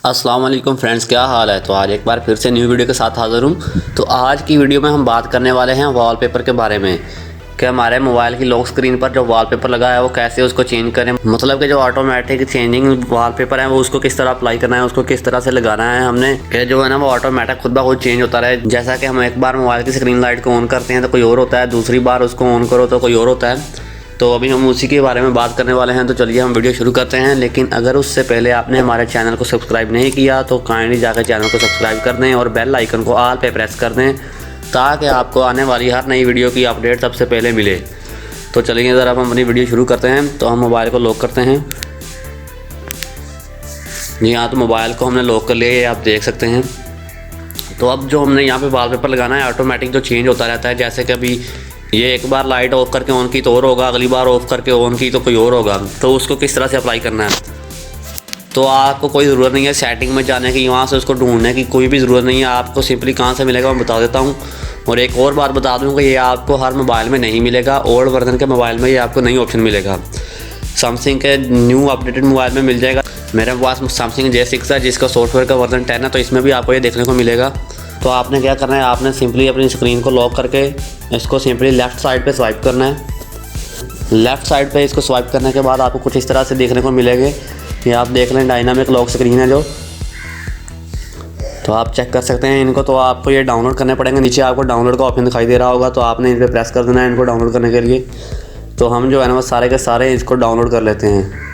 अस्सलाम वालेकुम फ्रेंड्स, क्या हाल है। तो आज एक बार फिर से न्यू वीडियो के साथ हाज़िर हूँ। तो आज की वीडियो में हम बात करने वाले हैं वॉलपेपर के बारे में कि हमारे मोबाइल की लॉक स्क्रीन पर जो वॉलपेपर लगा है वो कैसे उसको चेंज करें। मतलब कि जो ऑटोमेटिक चेंजिंग वॉलपेपर है वो उसको किस तरह अप्लाई करना है, उसको किस तरह से लगाना है हमने कि जो है ना वो ऑटोमेटिक खुद ब खुद चेंज होता रहे। जैसा कि हम एक बार मोबाइल की स्क्रीन लाइट को ऑन करते हैं तो कोई और होता है, दूसरी बार उसको ऑन करो तो कोई और होता है। तो अभी हम उसी के बारे में बात करने वाले हैं। तो चलिए हम वीडियो शुरू करते हैं। लेकिन अगर उससे पहले आपने हमारे चैनल को सब्सक्राइब नहीं किया तो काइंडली जाकर चैनल को सब्सक्राइब कर दें और बेल आइकन को ऑल पे प्रेस कर दें ताकि आपको आने वाली हर नई वीडियो की अपडेट सबसे पहले मिले। तो चलिए ज़रा हम अपनी वीडियो शुरू करते हैं। तो हम मोबाइल को लॉक करते हैं। जी हाँ, तो मोबाइल को हमने लॉक कर लिया, ये आप देख सकते हैं। तो अब जो हमने यहाँ पे वॉलपेपर लगाना है ऑटोमेटिक जो चेंज होता रहता है। जैसे कि अभी ये एक बार लाइट ऑफ करके ऑन की तो और होगा, अगली बार ऑफ करके ऑन की तो कोई और होगा। तो उसको किस तरह से अप्लाई करना है, तो आपको कोई ज़रूरत नहीं है सेटिंग में जाने की, वहाँ से उसको ढूंढने की कोई भी ज़रूरत नहीं है। आपको सिंपली कहाँ से मिलेगा मैं बता देता हूँ। और एक और बात बता दूँ कि ये आपको हर मोबाइल में नहीं मिलेगा, ओल्ड वर्जन के मोबाइल में ये आपको नई ऑप्शन मिलेगा। सैमसंग के न्यू अपडेटेड मोबाइल में मिल जाएगा। मेरे पास सैमसंग J6 है जिसका सॉफ्टवेयर का वर्जन 10 है, तो इसमें भी आपको ये देखने को मिलेगा। तो आपने क्या करना है, आपने सिंपली अपनी स्क्रीन को लॉक करके इसको सिंपली लेफ़्ट साइड पे स्वाइप करना है। लेफ़्ट साइड पे इसको स्वाइप करने के बाद आपको कुछ इस तरह से देखने को मिलेंगे। ये आप देख लें डायनामिक लॉक स्क्रीन है जो, तो आप चेक कर सकते हैं इनको। तो आपको ये डाउनलोड करने पड़ेंगे। नीचे आपको डाउनलोड का ऑप्शन दिखाई दे रहा होगा, तो आपने इन पर प्रेस कर देना है इनको डाउनलोड करने के लिए। तो हम जो है ना वो सारे के सारे इसको डाउनलोड कर लेते हैं।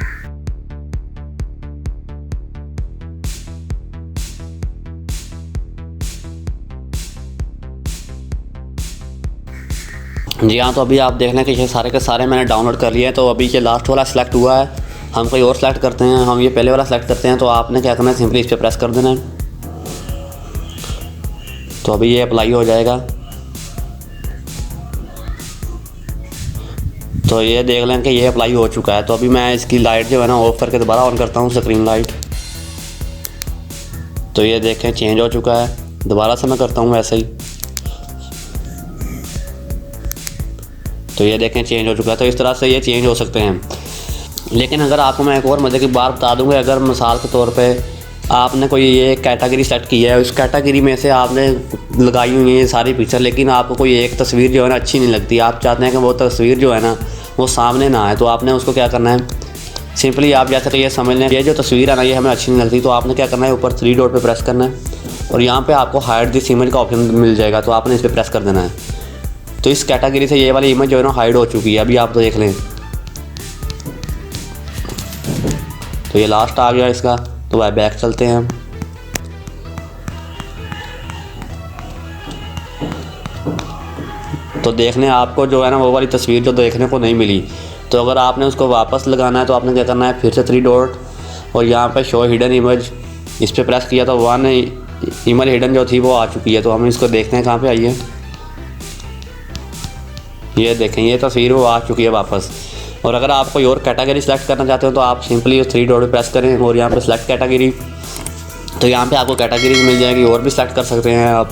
जी हाँ, तो अभी आप देख लें कि ये सारे के सारे मैंने डाउनलोड कर लिए हैं। तो अभी ये लास्ट वाला सिलेक्ट हुआ है, हम कोई और सिलेक्ट करते हैं। हम ये पहले वाला सिलेक्ट करते हैं। तो आपने क्या करना है, सिंपली इस पर प्रेस कर देना है। तो अभी ये अप्लाई हो जाएगा। तो ये देख लें कि ये अप्लाई हो चुका है। तो अभी मैं इसकी लाइट जो है ना ऑफ करके दोबारा ऑन करता हूँ स्क्रीन लाइट। तो ये देखें चेंज हो चुका है। दोबारा से मैं करता हूँ वैसे ही, तो ये देखें चेंज हो चुका है। तो इस तरह से ये चेंज हो सकते हैं। लेकिन अगर आपको मैं एक और मज़े की बात बता दूँगा, अगर मिसाल के तौर पे आपने कोई ये कैटेगरी सेलेक्ट की है, उस कैटेगरी में से आपने लगाई हुई है ये सारी पिक्चर, लेकिन आपको कोई एक तस्वीर जो है ना अच्छी नहीं लगती, आप चाहते हैं कि वो तस्वीर जो है ना वो सामने ना आए, तो आपने उसको क्या करना है, सिंपली आप जैसे कि ये समझ लें ये जो तस्वीर है ना ये हमें अच्छी नहीं लगती, तो आपने क्या करना है, ऊपर 3 डॉट पर प्रेस करना है और यहाँ पर आपको हाइड दिस इमेज का ऑप्शन मिल जाएगा। तो आपने इस पर प्रेस कर देना है। तो इस कैटेगरी से ये वाली इमेज जो है ना हाइड हो चुकी है। अभी आप तो देख लें, तो ये लास्ट आ गया इसका। तो वह बैक चलते हैं हम। तो देख लें आपको जो है ना वो वाली तस्वीर जो देखने को नहीं मिली। तो अगर आपने उसको वापस लगाना है तो आपने क्या करना है, फिर से 3 डॉट और यहाँ पे शो हिडन इमेज इस पर प्रेस किया तो 1 इमेज हिडन जो थी वो आ चुकी है। तो हम इसको देखते हैं कहाँ पे आई है। ये देखें ये तस्वीर वो आ चुकी है वापस। और अगर आप कोई और कैटेगरी सेलेक्ट करना चाहते हो तो आप सिंपली 3 डॉट प्रेस करें और यहाँ पे सेलेक्ट कैटेगरी। तो यहाँ पे आपको कैटेगरी मिल जाएगी, और भी सेलेक्ट कर सकते हैं आप।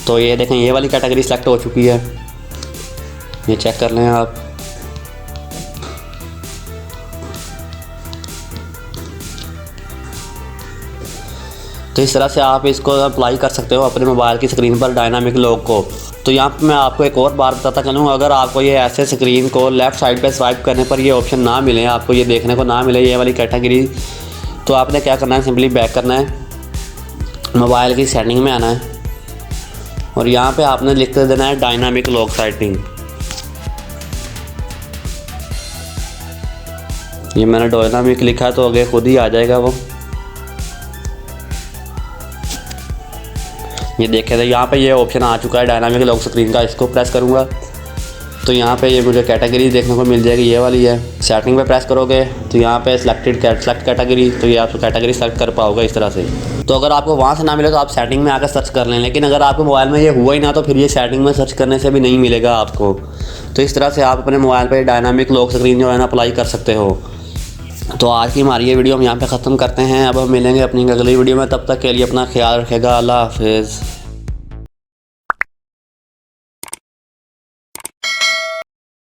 तो ये देखें ये वाली कैटेगरी सेलेक्ट हो चुकी है, ये चेक कर लें आप। तो इस तरह से आप इसको अप्लाई कर सकते हो अपने मोबाइल की स्क्रीन पर डायनामिक लॉक को। तो यहाँ पे मैं आपको एक और बात बताता चलूँ, अगर आपको ये ऐसे स्क्रीन को लेफ़्ट साइड पे स्वाइप करने पर ये ऑप्शन ना मिले, आपको ये देखने को ना मिले ये वाली कैटेगरी, तो आपने क्या करना है, सिंपली बैक करना है, मोबाइल की सेटिंग में आना है और यहाँ पर आपने लिख कर देना है डायनामिक लॉक सेटिंग। ये मैंने डायनामिक लिखा है तो आगे खुद ही आ जाएगा वो। ये देखें तो यहाँ पे ये ऑप्शन आ चुका है डायनामिक लॉक स्क्रीन का। इसको प्रेस करूँगा तो यहाँ पे ये मुझे कैटेगरी देखने को मिल जाएगी, ये वाली है। सेटिंग पे प्रेस करोगे तो यहाँ पे सेलेक्ट कैटेगरी, तो ये आप कैटेगरी सेलेक्ट कर पाओगे इस तरह से। तो अगर आपको वहाँ से ना मिले तो आप सेटिंग में आकर सर्च कर लें। लेकिन अगर आपके मोबाइल में ये हुआ ही ना तो फिर ये सेटिंग में सर्च करने से भी नहीं मिलेगा आपको। तो इस तरह से आप अपने मोबाइल पर डायनामिक लॉक स्क्रीन जो है ना अप्लाई कर सकते हो। तो आज की हमारी ये वीडियो हम यहाँ पे ख़त्म करते हैं। अब हम मिलेंगे अपनी अगली वीडियो में, तब तक के लिए अपना ख्याल रखेगा। अल्लाह हाफिज़।